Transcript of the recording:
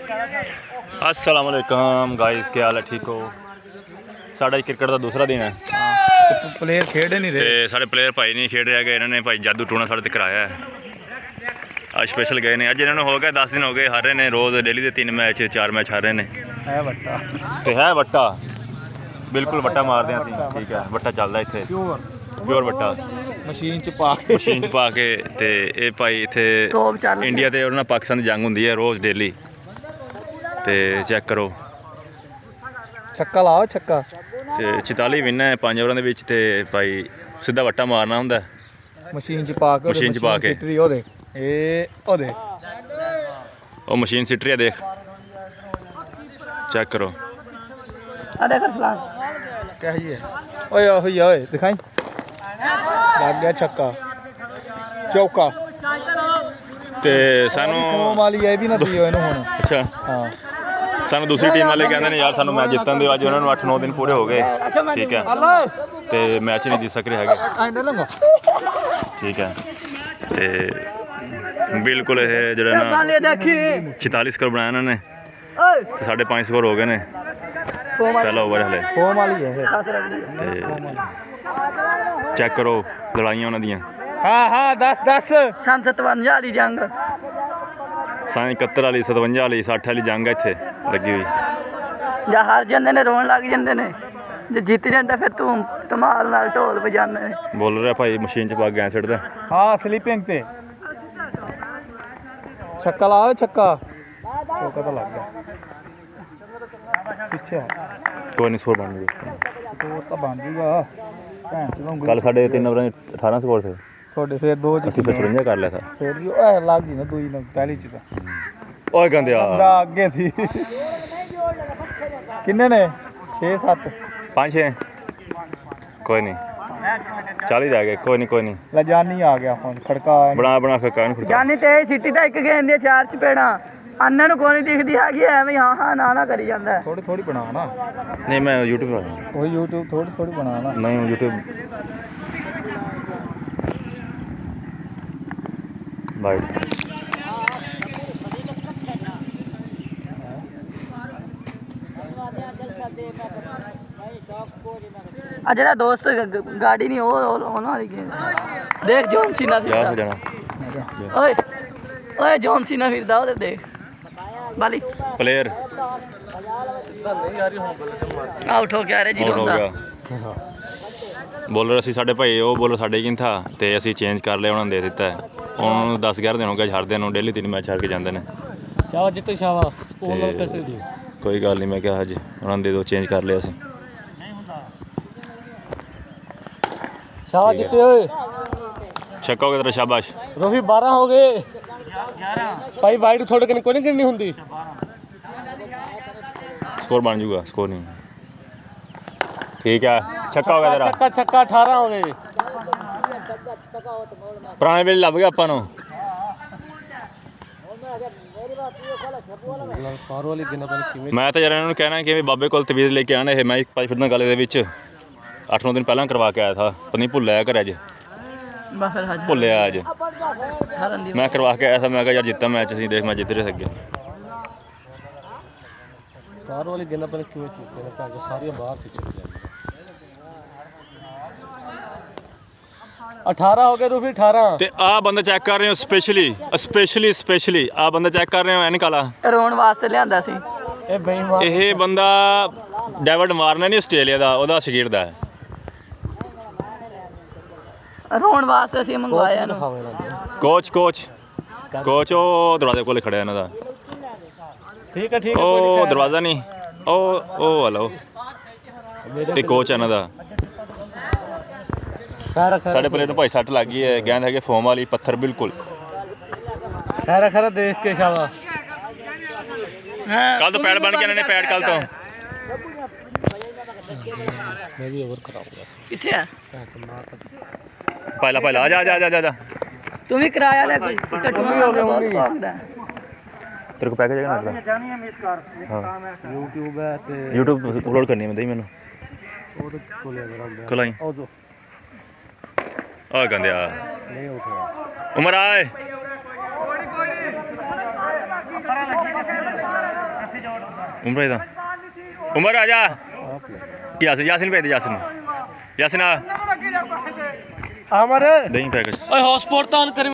अस्सलाम वालेकुम गाइस, क्या हाल है? ठीक हो? साढ़ा क्रिकेट का दूसरा दिन है प्लेयर खेड नहीं रहे ते साढ़े प्लेयर भाई नहीं खेड रहे गए। इन्होंने भाई जादू टूना साढ़े तक कराया है। आज स्पेशल गए ने। अज इन्होंने हो गया 10 दिन हो गए हार रहे ने। रोज़ डेली के 3 मैच 4 मैच हार रहे ने। है वट्टा तो है वट्टा, बिल्कुल वट्टा मारते हैं असीं। ठीक है, वट्टा चलदा इत्थे प्योर वट्टा मशीन च पा के ते ये भाई इत्थे इंडिया ते और पाकिस्तान की जंग होंदी है रोज़ डेली। ते चेक करो, छक्का लाओ छक्का ते 44 विन है 5 ओवरां दे विच। ते भाई सीधा वट्टा मारना हुंदा मशीन च पा के मशीन च पा के। सिटरी ओ देख ओ देख ओ मशीन सिट रही है, देख चेक करो। क्या है ओए ओए ओए दिखाई लग गया छक्का चौका ते सानू फोम वाली है भी ना दियो इन्हों हुण। अच्छा हां सानू दूसरी टीम वाले कहते हैं यार सानू मैच जितन दिओ। अज उन्होंने 8-9 दिन पूरे हो गए। ठीक है, तो मैच नहीं जीत सक रहे है। ठीक है, तो बिल्कुल ये जो ना 46 स्कोर बनाया इन्होंने तो 5.5 स्कोर हो गए ने पहला ओवर हले। फोम वाली है चेक करो लड़ाइयां उन्होंने दियां। हाँ हाँ 10 सन 57 वाली जंग 71 वाली 57 वाली 60 वाली जंग है इत्थे लगी हुई। ਜਾਂ ਹਾਰ ਜਾਂਦੇ ਨੇ ਰੋਣ ਲੱਗ ਜਾਂਦੇ ਨੇ, ਜੇ ਜਿੱਤ ਜਾਂਦਾ ਫਿਰ ਤੂੰ ਧਮਾਲ ਨਾਲ ਢੋਲ ਵਜਾਉਂਦੇ ਨੇ। बोल रहा भाई मशीन च पा गैं सिटदा। हाँ स्लीपिंग ते छक्का लाओ छक्का चौका तो लग गया पीछे कोई नहीं स्कोर बन गया। स्कोर तो बन जूगा भैन चोद कल साढ़े 3 ओवर 18 स्कोर थे। थोड़े फिर 2 ਅਸੀਂ 55 कर लिया था। फिर भी ओए लग गई ना दूई ना पहली च तो ओए गंदे बंदा आगे थी किन्ने ने 6-7 5-6 कोई नहीं 40 रह गए। कोई नहीं लजानी आ गया हुन खड़का बना के कान खड़का। ਜਾਨੀ ਤੇ ਸਿੱਟੀ ਤਾਂ ਇੱਕ ਗੇਂਦ ਦੀਆਂ 4 ਚਪੇੜਾਂ ਅੰਨਾਂ ਨੂੰ ਕੋਈ ਨਹੀਂ ਦਿਖਦੀ ਹੈਗੀ, ਐਵੇਂ ਹਾਂ ਹਾਂ ਨਾ ਕਰੀ ਜਾਂਦਾ। थोड़ी बना ना नहीं मैं यूट्यूब पर वही यूट्यूब थोड़ी बना ना। नहीं यूट्यूब भाई ਆ ਜਿਹੜਾ ਦੋਸਤ ਗਾੜੀ ਨਹੀਂ ਉਹ ਉਹਨਾਂ ਵਾਲੀ ਗੇਂਦ ਦੇਖ ਜੌਨ ਸੀਨਾ जा ਫਿਰਦਾ। जाना ਓਏ ਓਏ ਜੌਨ ਸੀਨਾ ਫਿਰਦਾ ਉਹਦੇ ਦੇਖ ਬਾਲੀ प्लेयर ਆਊਟ ਹੋ ਗਿਆ ਰੇ ਜੀ आउट हो ਰੋਂਦਾ। गया। ਬੋਲਰ ਅਸੀਂ ਸਾਡੇ ਭਾਈ ਉਹ ਬੋਲਰ ਸਾਡੇ ਕੀ ਥਾ ਤੇ ਅਸੀਂ ਚੇਂਜ ਕਰ ਲਿਆ, ਉਹਨਾਂ ਨੂੰ ਦੇ ਦਿੱਤਾ। ਉਹਨਾਂ ਨੂੰ 10-11 ਦਿਨ ਹੋ ਗਏ ਹਾਰਦੇ ਨੂੰ, ਡੇਲੀ 3 ਮੈਚ ਹਾਰ ਕੇ ਜਾਂਦੇ ਨੇ। शाबाश जितो शाबाश स्कोर कैसे दी ਕੋਈ ਗੱਲ ਨਹੀਂ, ਮੈਂ ਕਿਹਾ ਅੱਜ ਉਹਨਾਂ ਨੂੰ ਦੇ ਦਿਓ, ਚੇਂਜ ਕਰ ਲਿਆ ਅਸੀਂ। शाबाश जितो ओए ਛੱਕਾ ਹੋ ਗਿਆ ਤੇਰਾ, ਸ਼ਾਬਾਸ਼। रोफी 12 हो गए 11 भाई वाइड थोड़े कने कोई नहीं हुंदी स्कोर बन जूगा, स्कोर नहीं ठीक है। छक्का हो गया तेरा, छक्का 18 हो गए ਪੁਰਾਣੇ ਵੇਲੇ ਲੱਭ ਗਿਆ ਆਪਾਂ ਨੂੰ। ਮੈਂ ਤਾਂ ਯਾਰ ਇਹਨਾਂ ਨੂੰ ਕਹਿਣਾ ਕਿ ਵੀ ਬਾਬੇ ਕੋਲ ਤਵੀਜ਼ ਲੈ ਕੇ ਆਣਾ। ਇਹ ਮੈਂ ਭਾਈ ਫਿਰਦਾ ਗੱਲ ਦੇ ਵਿੱਚ 8-9 ਦਿਨ ਪਹਿਲਾਂ ਕਰਵਾ ਕੇ ਆਇਆ ਥਾ। ਪਤਾ ਨਹੀਂ ਭੁੱਲਿਆ ਘਰ ਅੱਜ, ਬਸ ਫਿਰ ਹਜ ਭੁੱਲਿਆ ਅੱਜ ਹਰਨ ਦੀ ਮੈਂ ਕਰਵਾ ਕੇ ਆਇਆ ਥਾ। ਮੈਂ ਕਿਹਾ ਯਾਰ ਜਿੱਤਾ ਮੈਚ ਅਸੀਂ, ਦੇਖ ਮੈਂ ਜਿੱਤ ਰਹੇ ਸਕੇ। ਕਾਰ ਵਾਲੀ ਗੇਂਦਾਂ ਪਹਿਲੇ ਕਿਵੇਂ ਚੁੱਕੇ ਨੇ ਭਾਂ ਸਾਰੀਆਂ ਬਾਹਰ ਚ ਚਲੇ ਜਾਂਦੀਆਂ। 18 ਹੋ ਗਏ ਰੂਫੀ 18 ਤੇ ਆਹ ਬੰਦਾ ਚੈੱਕ ਕਰ ਰਹੇ ਹੋ ਸਪੈਸ਼ਲੀ ਆਹ ਬੰਦਾ ਚੈੱਕ ਕਰ ਰਹੇ ਹੋ ਐਨਕ ਵਾਲਾ। ਰੋਣ ਵਾਸਤੇ ਲਿਆਂਦਾ ਸੀ ਇਹ ਬੇਈਮਾਨ ਇਹ ਬੰਦਾ ਡੇਵਿਡ ਮਾਰਨਾ ਨਹੀਂ ਆਸਟ੍ਰੇਲੀਆ ਦਾ, ਉਹਦਾ ਸ਼ਗੀਰਦ ਹੈ। ਰੋਣ ਵਾਸਤੇ ਅਸੀਂ ਮੰਗਵਾਇਆ ਇਹਨੂੰ। ਕੋਚ ਉਹ ਦਰਵਾਜ਼ੇ ਕੋਲ ਖੜਿਆ ਇਹਨਾਂ ਦਾ। ਠੀਕ ਹੈ ਉਹ ਦਰਵਾਜ਼ਾ ਨਹੀਂ, ਉਹ ਹਲੋ ਇਹ ਕੋਚ ਹੈ ਇਹਨਾਂ ਦਾ। ਸਾਡੇ ਪਲੇਅਰ ਨੂੰ ਭਾਈ ਸੱਟ ਲੱਗ ਗਈ ਹੈ। ਗੇਂਦ ਹੈਗੇ ਫੋਮ ਵਾਲੀ, ਪੱਥਰ ਬਿਲਕੁਲ। ਖੈਰਾ ਦੇਖ ਕੇ ਸ਼ਾਬਾਸ਼। ਕੱਲ ਤੋਂ ਪੈਡ ਬਣ ਕੇ ਇਹਨਾਂ ਨੇ ਪੈਡ ਕੱਲ ਤੋਂ। ਮੈਂ ਵੀ ਓਵਰ ਕਰਾਉਂਗਾ ਕਿੱਥੇ ਆ ਪਹਿਲਾ ਆ ਜਾ ਤੂੰ ਵੀ ਕਿਰਾਇਆ ਲੈ ਕੋਈ ਟੱਟੂਆਂ ਦਾ ਬਹੁਤ ਪਾਉਂਦਾ। तेरे को पैकेज है ना ਜਾਣੀ ਹੈ ਮਿਸ ਕਰ ਕੰਮ ਹੈ YouTube ਹੈ ਤੇ YouTube अपलोड करनी है ਮੈਨੂੰ ਉਹ ਤੇ ਕੋਲੇ ਜਰਾ ਕੋਲਾਈ ਉਹ ਜੋ ਆ ਗੰਦਿਆ ਨਹੀਂ ਉਠਿਆ ਉਮਰ ਆਏ उमर भाई दा उमर आ जा यासिन यासिन भेज दे यासिन यासिन आ अमर दही पैकेट ओए हॉटस्पॉट तो ऑन कर